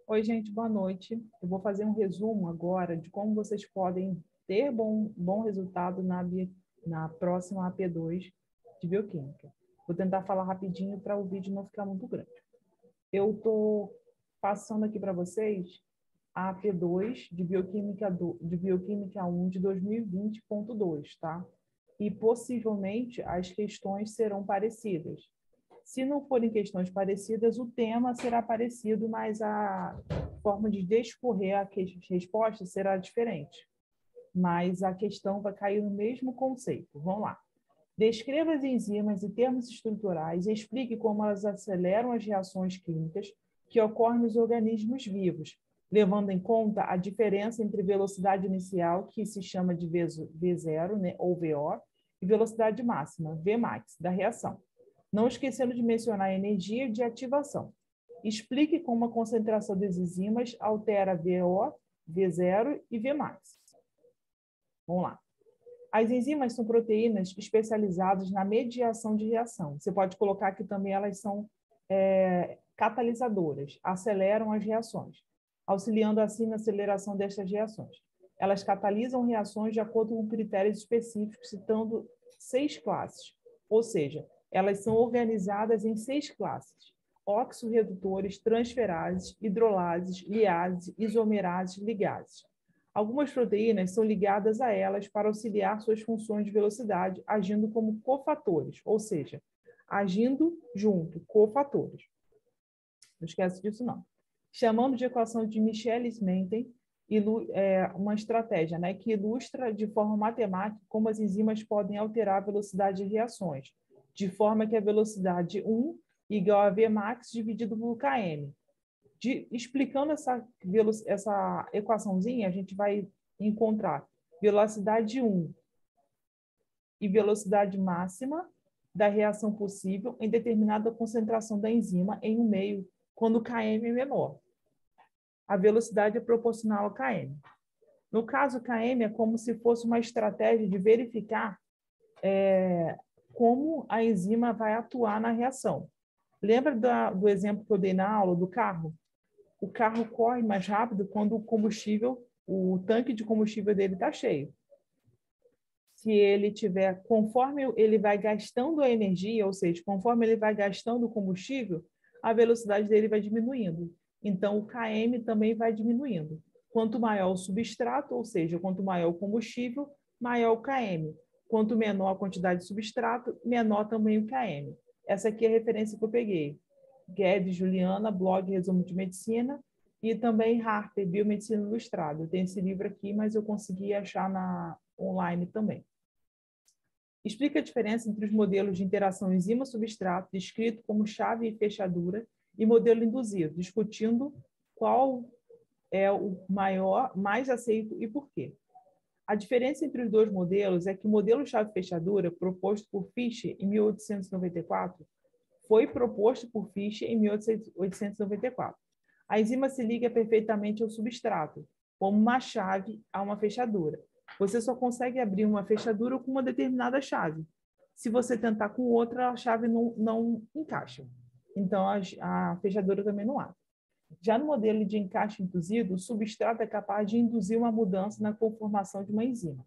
Oi, gente, boa noite. Eu vou fazer um resumo agora de como vocês podem ter bom resultado na próxima AP2 de Bioquímica. Vou tentar falar rapidinho para o vídeo não ficar muito grande. Eu estou passando aqui para vocês a AP2 de Bioquímica 1 de 2020.2, tá? E possivelmente as questões serão parecidas. Se não forem questões parecidas, o tema será parecido, mas a forma de discorrer a resposta será diferente. Mas a questão vai cair no mesmo conceito. Vamos lá. Descreva as enzimas e termos estruturais e explique como elas aceleram as reações químicas que ocorrem nos organismos vivos, levando em conta a diferença entre velocidade inicial, que se chama de V0, né, ou VO, e velocidade máxima, Vmax, da reação. Não esquecendo de mencionar a energia de ativação. Explique como a concentração das enzimas altera VO, V0 e Vmax. Vamos lá. As enzimas são proteínas especializadas na mediação de reação. Você pode colocar que também elas são catalisadoras, aceleram as reações, auxiliando assim na aceleração destas reações. Elas catalisam reações de acordo com critérios específicos, citando 6 classes, ou seja, elas são organizadas em 6 classes: oxorredutores, transferases, hidrolases, liases, isomerases, ligases. Algumas proteínas são ligadas a elas para auxiliar suas funções de velocidade, agindo como cofatores, ou seja, agindo junto, cofatores. Não esquece disso, não. Chamamos de equação de Michelis-Menten uma estratégia, né, que ilustra de forma matemática como as enzimas podem alterar a velocidade de reações, de forma que a velocidade 1 igual a Vmax dividido por Km. Explicando essa equaçãozinha, a gente vai encontrar velocidade 1 e velocidade máxima da reação possível em determinada concentração da enzima em um meio, quando o Km é menor. A velocidade é proporcional ao Km. No caso, Km é como se fosse uma estratégia de verificar como a enzima vai atuar na reação. Lembra do exemplo que eu dei na aula do carro? O carro corre mais rápido quando o tanque de combustível dele está cheio. Se ele tiver, conforme ele vai gastando a energia, ou seja, conforme ele vai gastando o combustível, a velocidade dele vai diminuindo. Então, o Km também vai diminuindo. Quanto maior o substrato, ou seja, quanto maior o combustível, maior o Km. Quanto menor a quantidade de substrato, menor também o Km. Essa aqui é a referência que eu peguei. Guedes, Juliana, blog Resumo de Medicina, e também Harper, Biomedicina Ilustrada. Eu tenho esse livro aqui, mas eu consegui achar online também. Explica a diferença entre os modelos de interação enzima-substrato, descrito como chave e fechadura, e modelo induzido, discutindo qual é o mais aceito e por quê. A diferença entre os dois modelos é que o modelo chave-fechadura, proposto por Fischer em 1894, foi proposto por Fischer em 1894. A enzima se liga perfeitamente ao substrato, como uma chave a uma fechadura. Você só consegue abrir uma fechadura com uma determinada chave. Se você tentar com outra, a chave não encaixa. Então, a fechadura também não abre. Já no modelo de encaixe induzido, o substrato é capaz de induzir uma mudança na conformação de uma enzima.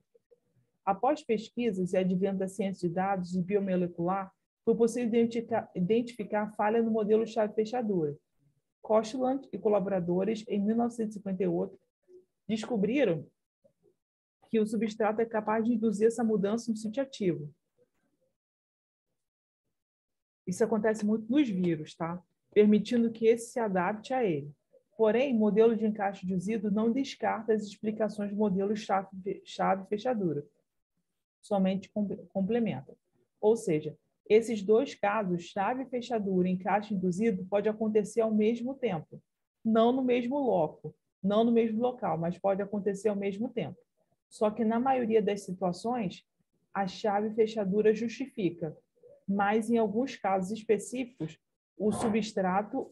Após pesquisas e advento da ciência de dados e biomolecular, foi possível identificar a falha no modelo chave-fechadura. Koshland e colaboradores, em 1958, descobriram que o substrato é capaz de induzir essa mudança no sítio ativo. Isso acontece muito nos vírus, tá? Permitindo que esse se adapte a ele. Porém, o modelo de encaixe induzido não descarta as explicações do modelo chave-fechadura, somente complementa. Ou seja, esses dois casos, chave e fechadura e encaixe induzido, pode acontecer ao mesmo tempo. Não no mesmo loco, não no mesmo local, mas pode acontecer ao mesmo tempo. Só que, na maioria das situações, a chave e fechadura justifica, mas, em alguns casos específicos, o substrato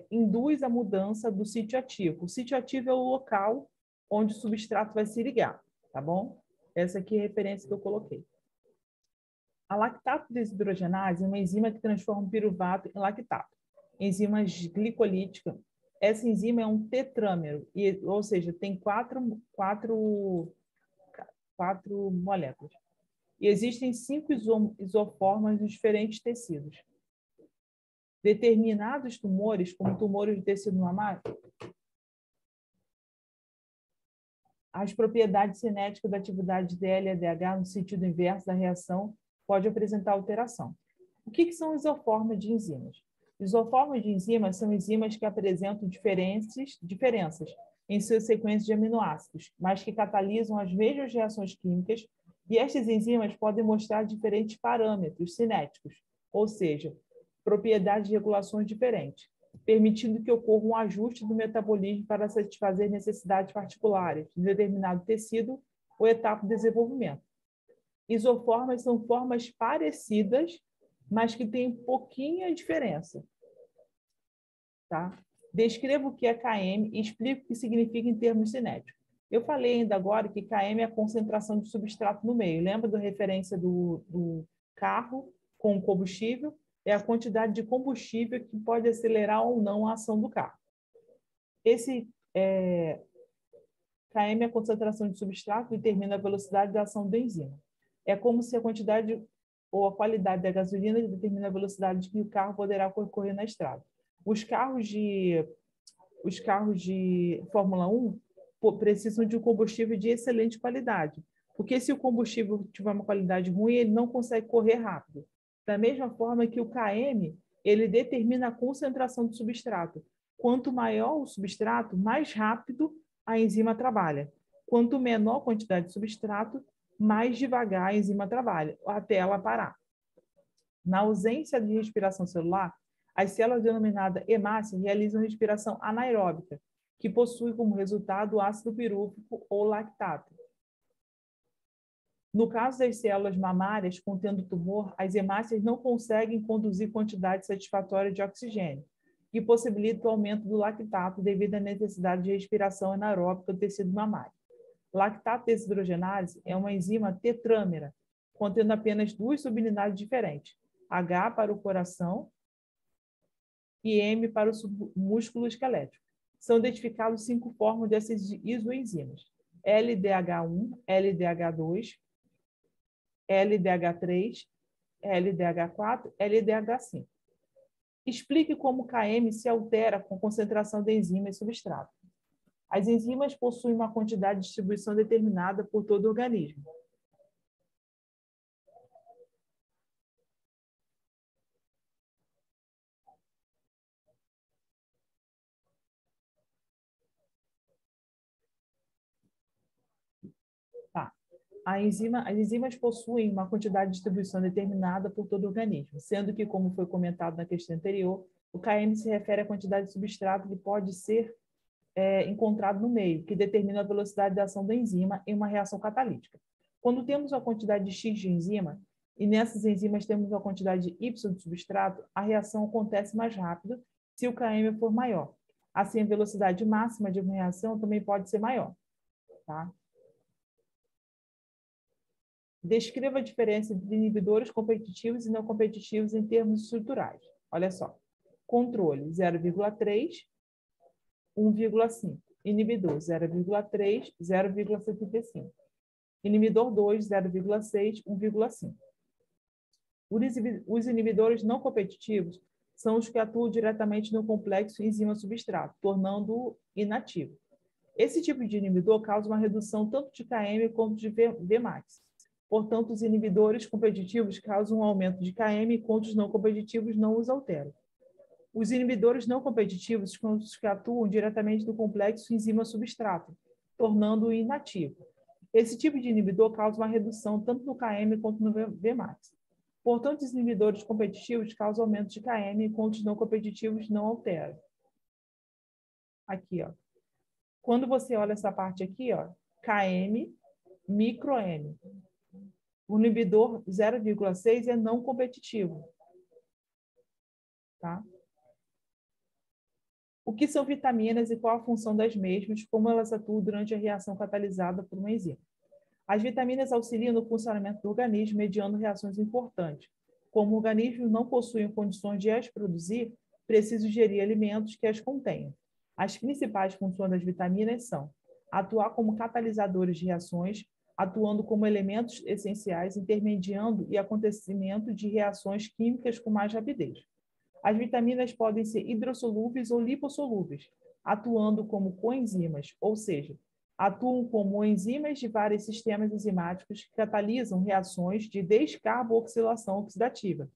induz a mudança do sítio ativo. O sítio ativo é o local onde o substrato vai se ligar, tá bom? Essa aqui é a referência que eu coloquei. A lactato desidrogenase é uma enzima que transforma o piruvato em lactato. Enzima glicolítica Essa enzima é um tetrâmero, ou seja, tem quatro moléculas. E existem 5 isoformas nos diferentes tecidos. Determinados tumores, como tumores do tecido mamário, as propriedades cinéticas da atividade de LDH no sentido inverso da reação pode apresentar alteração. O que são isoformas de enzimas? Isoformas de enzimas são enzimas que apresentam diferenças em suas sequências de aminoácidos, mas que catalisam as mesmas reações químicas, e estas enzimas podem mostrar diferentes parâmetros cinéticos, ou seja, propriedades de regulações diferentes, permitindo que ocorra um ajuste do metabolismo para satisfazer necessidades particulares de determinado tecido ou etapa de desenvolvimento. Isoformas são formas parecidas, mas que têm pouquinha diferença. Tá? Descreva o que é KM e explique o que significa em termos cinéticos. Eu falei ainda agora que KM é a concentração de substrato no meio. Lembra da referência do carro com combustível? É a quantidade de combustível que pode acelerar ou não a ação do carro. Esse KM é a concentração de substrato que determina a velocidade da ação da enzima. É como se a quantidade ou a qualidade da gasolina determina a velocidade que o carro poderá percorrer na estrada. Os carros de Fórmula 1 precisam de um combustível de excelente qualidade, porque se o combustível tiver uma qualidade ruim, ele não consegue correr rápido. Da mesma forma que o KM, ele determina a concentração do substrato. Quanto maior o substrato, mais rápido a enzima trabalha. Quanto menor a quantidade de substrato, mais devagar a enzima trabalha, até ela parar. Na ausência de respiração celular, as células denominadas hemácias realizam respiração anaeróbica, que possui como resultado o ácido pirúvico ou lactato. No caso das células mamárias contendo tumor, as hemácias não conseguem conduzir quantidade satisfatória de oxigênio, que possibilita o aumento do lactato devido à necessidade de respiração anaeróbica do tecido mamário. Lactato desidrogenase é uma enzima tetrâmera, contendo apenas 2 subunidades diferentes, H para o coração e M para o músculo esquelético. São identificados 5 formas dessas isoenzimas: LDH1, LDH2, LDH3, LDH4, LDH5. Explique como o KM se altera com a concentração da enzima e substrato. As enzimas possuem uma quantidade de distribuição determinada por todo o organismo. Tá. As enzimas possuem uma quantidade de distribuição determinada por todo o organismo, sendo que, como foi comentado na questão anterior, o KM se refere à quantidade de substrato que pode ser encontrado no meio, que determina a velocidade da ação da enzima em uma reação catalítica. Quando temos uma quantidade de X de enzima, e nessas enzimas temos uma quantidade de Y de substrato, a reação acontece mais rápido se o KM for maior. Assim, a velocidade máxima de uma reação também pode ser maior. Tá? Descreva a diferença entre inibidores competitivos e não competitivos em termos estruturais. Olha só. Controle 0,3, 1,5. Inibidor 0,3, 0,75. Inibidor 2, 0,6, 1,5. Os inibidores não competitivos são os que atuam diretamente no complexo enzima-substrato, tornando-o inativo. Esse tipo de inibidor causa uma redução tanto de KM quanto de Vmax. Portanto, os inibidores competitivos causam um aumento de KM, enquanto os não competitivos não os alteram. Os inibidores não competitivos são os que atuam diretamente no complexo enzima-substrato, tornando-o inativo. Esse tipo de inibidor causa uma redução tanto no KM quanto no Vmax. Portanto, os inibidores competitivos causam aumento de KM, enquanto os não competitivos não alteram. Aqui, ó. Quando você olha essa parte aqui, ó, KM, micro M. O inibidor 0,6 é não competitivo. Tá? O que são vitaminas e qual a função das mesmas, como elas atuam durante a reação catalisada por uma enzima. As vitaminas auxiliam no funcionamento do organismo mediando reações importantes. Como o organismo não possui condições de as produzir, precisa ingerir alimentos que as contenham. As principais funções das vitaminas são atuar como catalisadores de reações, atuando como elementos essenciais, intermediando e acontecimento de reações químicas com mais rapidez. As vitaminas podem ser hidrossolúveis ou lipossolúveis, atuando como coenzimas, ou seja, atuam como enzimas de vários sistemas enzimáticos que catalisam reações de descarboxilação oxidativa.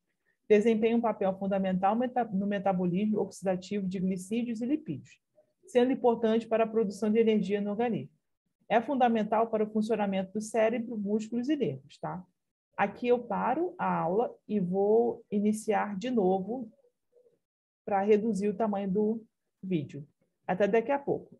Desempenham um papel fundamental no metabolismo oxidativo de glicídios e lipídios, sendo importante para a produção de energia no organismo. É fundamental para o funcionamento do cérebro, músculos e nervos, tá? Aqui eu paro a aula e vou iniciar de novo para reduzir o tamanho do vídeo. Até daqui a pouco.